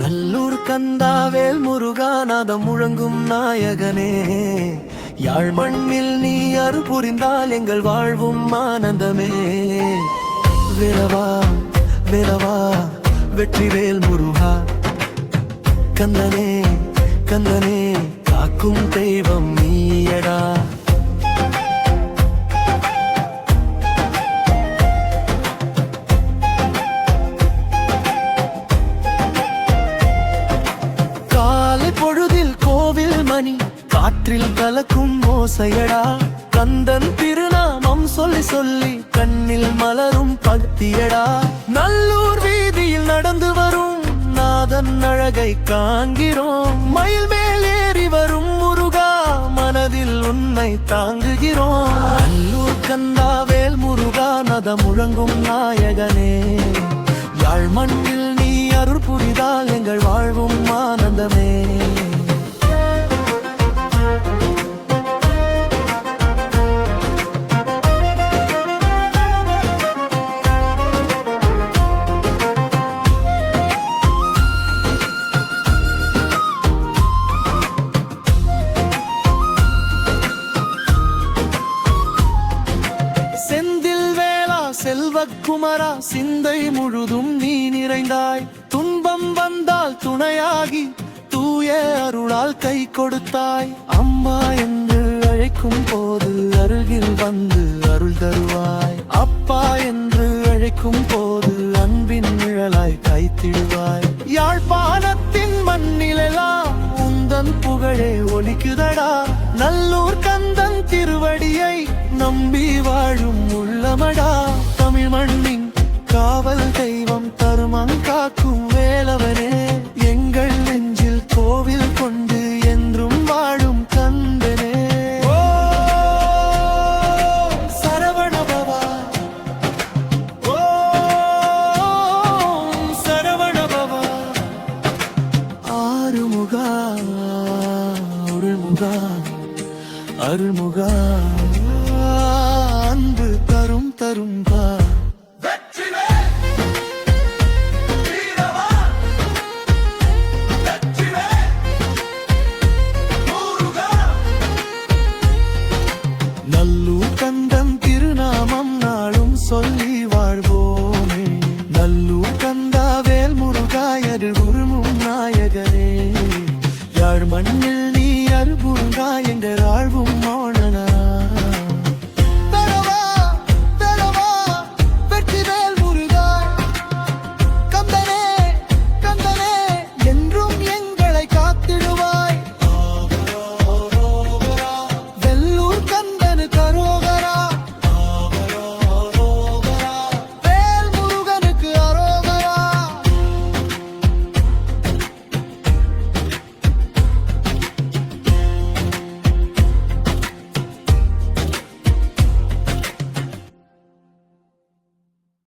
நல்லூர் கந்தாவேல் முருகாநாதம் முழங்கும் நாயகனே, யாழ் மண்ணில் நீ அருள் புரிந்தால் எங்கள் வாழ்வும் ஆனந்தமே. வேலவா வேலவா வெற்றிவேல் முருகா, கந்தனே கந்தனே காக்கும் தெய்வம் நீயடா. பொழுதில் கோவில் மணி காற்றில் கலக்கும் ஓசையடா. கந்தன் திருநாமம் சொல்லி சொல்லி கண்ணில் மலரும் பக்தியடா. நல்லூர் வீதியில் நடந்து வரும் நாதன் அழகை காண்கிறோம். மயில் மேல் ஏறி வரும் முருகா, மனதில் உன்னை தாங்குகிறோம். நல்லூர் கந்தாவேல் முருகா நதம் முழங்கும் நாயகனே, யாழ் மண்ணில் நீ அருள் புரிதால் எங்கள் வாழ்வும் ஆனந்தமே. செல்வக்குமரா சிந்தை முழுதும் நீ நிறைந்தாய். துன்பம் வந்தால் துணையாகி தூய அருளால் கை கொடுத்தாய். அம்மா என்று அழைக்கும் போது அருகில் வந்து அருள் தருவாய். அப்பா என்று அழைக்கும் போது அன்பின் நிழலாய் கைத்திடுவாய். யாழ்ப்பாணத்தின் மண்ணிலெல்லாம் உந்தன் புகழே ஒலிக்குதடா. நல்லூர் கந்தன் திருவடியை நம்பி வாழும் உள்ளமடா. தமிழ் மண்ணின் காவல் தெய்வம் தருமம் காக்கும் வேலவனே, எங்கள் நெஞ்சில் கோவில் கொண்டு என்றும் வாழும் கந்தனே. ஓம் சரவணபவா, ஓம் சரவணபவா. ஆறுமுகா அருள்முகா, அருள்முகா அன்பு தரும் தரும்பா. நல்லூர் கந்தன் திருநாமம் நாளும் சொல்